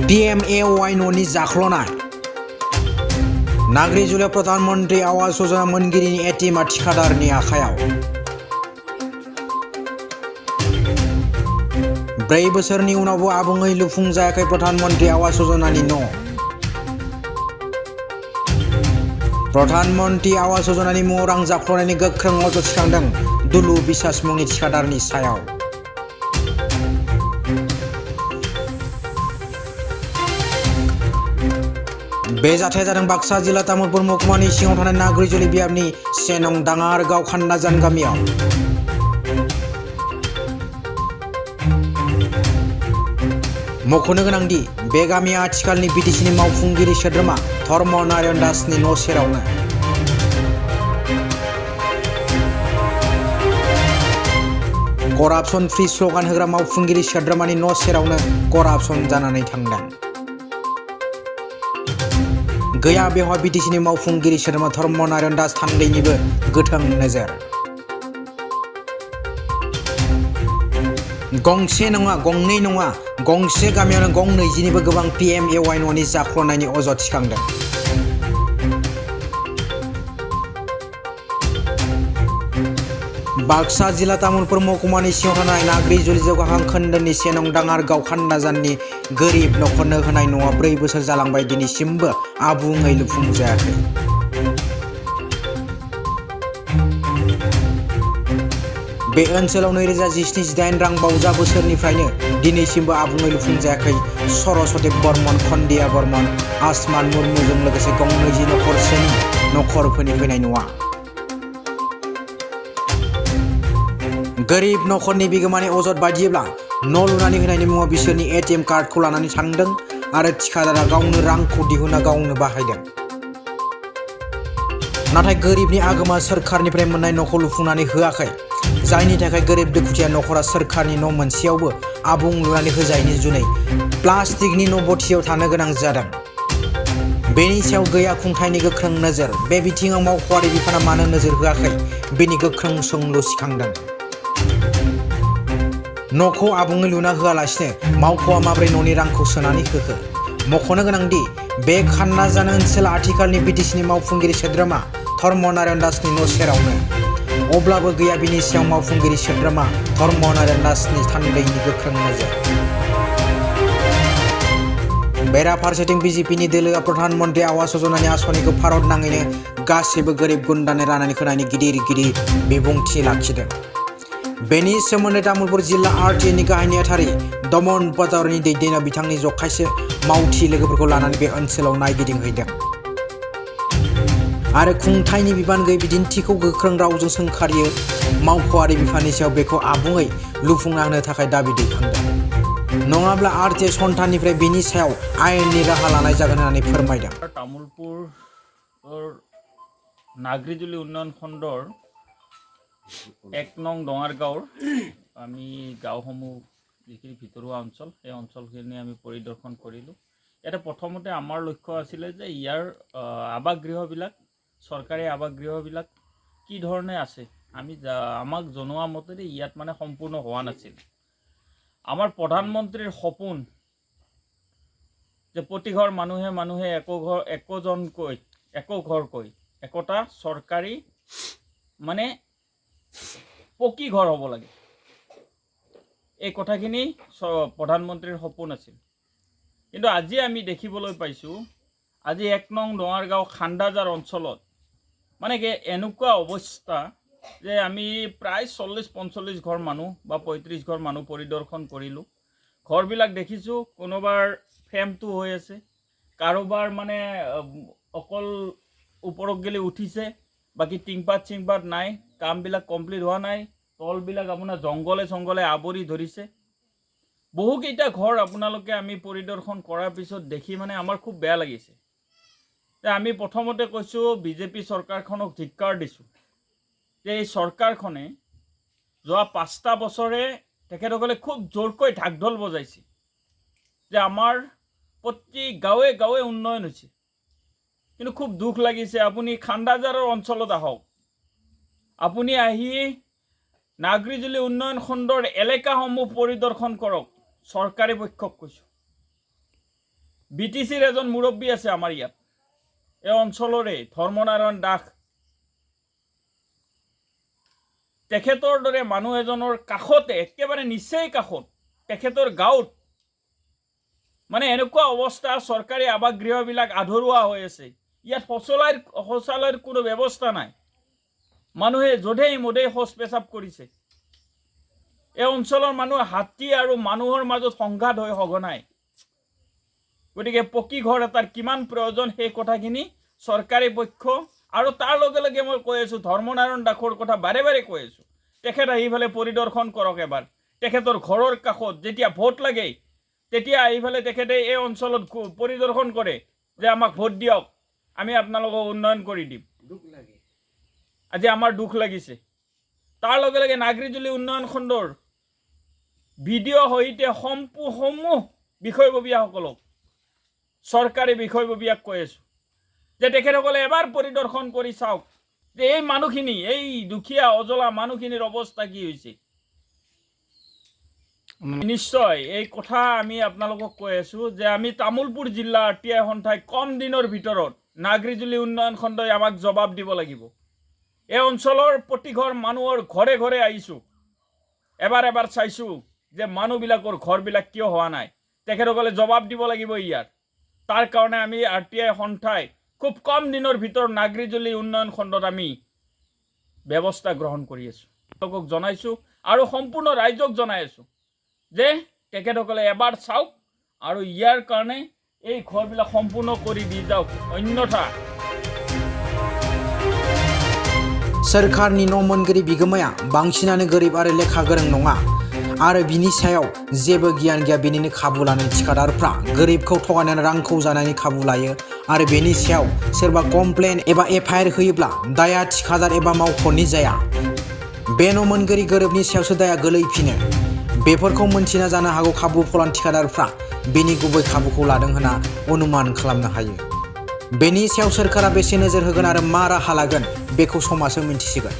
PMAY न'नि जाख्ल'नाय नाग्रिजुलियाव प्रधानमन्त्री आवास योजना मोनगिरिनि एटिएमआ थिखादारनि आखायाव 4 बोसोरनि उनावबो आबुङै लुफुंजायाखै प्रधानमन्त्री आवास योजनानि न'। प्रधानमन्त्री आवास योजनानि मुङाव रां जाख्ल'नायनि गोख्रों अजद थिखांदों दुलु बिसास मुंनि थिखादारनि सायाव। बे जाथाया जादों बाक्सा जिल्ला तामुलपुर महकुमानि सिङाव थानाय नाग्रिजुलि बियाबनि 1 नं दाङारगाव खान्दाजान गामियाव। मख'नो गोनांदि बे गामिया आथिखालनि बिटिसिनि मावफुंगिरि सोद्रोमा धर्म नारायण दासनि न' सेरावनो। करापसन फ्रि स्लगान होग्रा मावफुंगिरि सोद्रोमानि न' सेरावनो करापसन जानानै थांदों। गैया बेवहाय बिटिसिनि मावफुंगिरि सोद्रोमा धर्म नारायण दास थान्दैनिबो गोथों नोजोर। गंसे नङा गंनै नङा गंसे गामियावनो गं 20निबो गोबां PMAY न'नि जाख्ल'नायनि अजद थिखांदों। बाक्सा जिल्ला तामुलपुर महकुमानि सिङाव थानाय नाग्रिजुलि जौगाखां खोन्दोनि 1 नं दाङारगाव खान्दाजाननि गोरिब नखरनो होनाय न'आ 4 बोसोर जालांबाय दिनैसिमबो आबुङै लुफुंजायाखै। बे ओनसोलाव 2017-18 रां बावजा बोसोरनिफ्रायनो दिनैसिमबो आबुङै लुफुंजायाखै सरस्वती बर्मन, खन्दिया बर्मन, आसमान मुर्मुजों लोगोसे गं 20 नखरसेनि नखरफोरनि फैनाय न'आ। गोरिब नखरनि बिगोमानि अजद बायदिब्ला न' लुनानै होनायनि मुङाव बिसोरनि एटिएम कार्डखौ लानानै थांदों आरो थिखादारा गावनो रांखौ दिहुनना गावनो बाहायदों। नाथाय गोरिबनि आगोमा सोरखारनिफ्राय मोननाय न'खौ लुफुंनानै होआखै, जायनि थाखाय गोरिब दुखुथिया नखरा सोरखारनि न' मोनसेयावबो आबुं लुनानै होजायैनि जुनै प्लास्टिकनि न' बथियाव थानो गोनां जादों। बेनि सायाव गैया खुंथायनि गोख्रों नोजोर। बे बिथिङाव मावख'आरि बिफाना मानो नोजोर होआखै बेनि गोख्रों सोंलु सिखांदों। न'खौ आबुङै लुना होआलासिनो मावख'आ माबोरै न'नि रांखौ सोनानै होखो? मख'नो गोनांदि बे खान्दाजान ओनसोला आथिखालनि बिटिसिनि मावफुंगिरि सोद्रोमा धर्म नारायण दासनि न' सेरावनो। अब्लाबो गैया बिनि सायाव मावफुंगिरि सोद्रोमा धर्म नारायण दासनि थान्दैनि गोख्रों नोजोर। बेराफारसेथिं BJPनि दोलोआ प्रधानमन्त्री आवास योजनानि आसनिखौ भारत नाङैनो गासैबो गोरिब गुन्द्रानो राननानै होनायनि गिदिर बिबुंथि लाखिदों। बेनि सोमोन्दै तामुलपुर जिल्ला RTIनि गाहाय नेहाथारि दमन पटावरीनि दैदेननायाव बिथांनि जखायसे मावथि लोगोफोरखौ लानानै बे ओनसोलाव नायगिदिंहैदों आरो खुंथायनि बिबान गैयै बिदिन्थिखौ गोख्रों रावजों सोंखारियो मावख'आरि बिफाननि सायाव बेखौ आबुङै लुफुंना होनो थाखाय दाबि दैखांदों। नङाब्ला RTI सन्थाननिफ्राय बेनि सायाव आयेननि राहा लानाय जागोन होननानै फोरमायदों। तामुलपुर नाग्रिजुलि उन्नयन खণ্ডৰ 1 নং ডঙাৰগাঁৱৰ আমি গাঁওসমূহ যিখিনি ভিতৰুৱা অঞ্চল সেই অঞ্চলখিনি আমি পৰিদৰ্শন কৰিলোঁ। ইয়াতে প্ৰথমতে আমাৰ লক্ষ্য আছিলে যে ইয়াৰ আৱাসগৃহবিলাক চৰকাৰী আৱাসগৃহবিলাক কি ধৰণে আছে। আমাক জনোৱা মতে ইয়াত মানে সম্পূৰ্ণ হোৱা নাছিল। আমাৰ প্ৰধানমন্ত্ৰীৰ সপোন যে প্ৰতিঘৰ মানুহে একোঘৰকৈ একোটা চৰকাৰী মানে পকী ঘৰ হ'ব লাগে, এই কথাখিনি প্ৰধানমন্ত্ৰীৰ সপোন আছিল। কিন্তু আজি আমি দেখিবলৈ পাইছোঁ আজি 1 নং ডঙাৰগাঁও খান্দাজাৰ অঞ্চলত মানে কি এনেকুৱা অৱস্থা যে আমি প্ৰায় 40-45 ঘৰ মানুহ বা 35 ঘৰ মানুহ পৰিদৰ্শন কৰিলোঁ। ঘৰবিলাক দেখিছোঁ কোনোবাৰ ফ্ৰেমটো হৈ আছে, কাৰোবাৰ মানে অকল ওপৰত গেলি উঠিছে, বাকী টিংপাত নাই, কামবিলাক কমপ্লিট হোৱা নাই, তলবিলাক আপোনাৰ জংঘলে আৱৰি ধৰিছে। বহুকেইটা ঘৰ আপোনালোকে আমি পৰিদৰ্শন কৰাৰ পিছত দেখি মানে আমাৰ খুব বেয়া লাগিছে। আমি প্ৰথমতে কৈছোঁ BJP চৰকাৰখনক ধিক্কাৰ দিছোঁ যে এই চৰকাৰখনে যোৱা 5টা বছৰে তেখেতসকলে খুব জোৰকৈ ঢাক ঢোল বজাইছে যে আমাৰ প্ৰতি গাঁৱে গাঁৱে উন্নয়ন হৈছে। কিন্তু খুব দুখ লাগিছে, আপুনি খান্দাজাৰৰ অঞ্চলত আহক, আপুনি আহি নাগ্ৰিজুলি উন্নয়ন খণ্ডৰ এলেকাসমূহ পৰিদৰ্শন কৰক। চৰকাৰী পক্ষক কৈছোঁ BTCৰ এজন মুৰব্বী আছে আমাৰ ইয়াত, এই অঞ্চলৰে ধৰ্মনাৰায়ণ দাস। তেখেতৰ দৰে মানুহ এজনৰ কাষতে, একেবাৰে নিচেই কাষত, তেখেতৰ গাঁৱত মানে এনেকুৱা অৱস্থা, চৰকাৰী আৱাস গৃহবিলাক আধৰুৱা হৈ আছে। ইয়াত শৌচালয়ৰ কোনো ব্যৱস্থা নাই। মানুহে যধেই মধেই শৌচ পেচাব কৰিছে। এই অঞ্চলৰ মানুহ হাতী আৰু মানুহৰ মাজত সংঘাত হৈ সঘনাই। গতিকে পকী ঘৰ এটাৰ কিমান প্ৰয়োজন সেই কথাখিনি চৰকাৰী পক্ষ আৰু তাৰ লগে লগে মই কৈ আছোঁ, ধৰ্মনাৰায়ণ দাসৰ কথা বাৰে বাৰে কৈ আছোঁ, তেখেত আহি পেলাই পৰিদৰ্শন কৰক এবাৰ। তেখেতৰ ঘৰৰ কাষত যেতিয়া ভোট লাগে তেতিয়া আহি পেলাই তেখেতে এই অঞ্চলত পৰিদৰ্শন কৰে যে আমাক ভোট দিয়ক, আমি আপোনালোকক উন্নয়ন কৰি দিম। আজি আমাৰ দুখ লাগিছে। তাৰ লগে লগে নাগৰিজুলি উন্নয়ন খণ্ডৰ ভিডিঅ' সহিতে সমূহ বিষয়ববীয়াসকলক, চৰকাৰী বিষয়ববীয়াক কৈ আছোঁ যে তেখেতসকলে এবাৰ পৰিদৰ্শন কৰি চাওক যে এই মানুহখিনি, এই দুখীয়া অজলা মানুহখিনিৰ অৱস্থা কি হৈছে। নিশ্চয় এই কথা আমি আপোনালোকক কৈ আছোঁ যে আমি তামোলপুৰ জিলা RTI সন্থাই কম দিনৰ ভিতৰত নাগৰিজুলি উন্নয়ন খণ্ডই আমাক জবাব দিব লাগিব। এই অঞ্চলৰ প্ৰতিঘৰ মানুহৰ ঘৰে ঘৰে আহিছোঁ, এবাৰ চাইছোঁ যে মানুহবিলাকৰ ঘৰবিলাক কিয় হোৱা নাই। তেখেতসকলে জবাব দিব লাগিব ইয়াৰ। তাৰ কাৰণে আমি RTI সন্থাই খুব কম দিনৰ ভিতৰত নাগৰিজুলি উন্নয়ন খণ্ডত আমি ব্যৱস্থা গ্ৰহণ কৰি আছোঁ। তেওঁলোকক জনাইছোঁ আৰু সম্পূৰ্ণ ৰাইজক জনাই আছোঁ যে তেখেতসকলে এবাৰ চাওক আৰু ইয়াৰ কাৰণে এই ঘৰবিলাক সম্পূৰ্ণ কৰি দি যাওক। अन्यथा सोरखारनि न' मोनगिरि बिगोमाया बांसिनानो गोरिब आरो लेखा गोरों नङा आरो बिनि सायाव जेबो गियान गैया। बेनिनो खाबु लानाय थिखादारफ्रा गोरिबखौ थगायनानै रांखौ जानायनि खाबु लायो आरो बेनि सायाव सोरबा कमप्लेन एबा FIR होयोब्ला दाया थिखादार एबा मावख'नि जाया, बे न' मोनगिरि गोरिबनि सायावसो दाया गोलैफिनो। बेफोरखौ मोनथिना जानो हागौ खाबु फलान थिखादारफ्रा बेनि गुबै खाबुखौ लादों होनना अनुमान खालामनो हायो। बेनि सायाव सोरखारा बेसे नोजोर होगोन आरो मा राहा लागोन बेखौ समाजो मिन्थिसिगोन।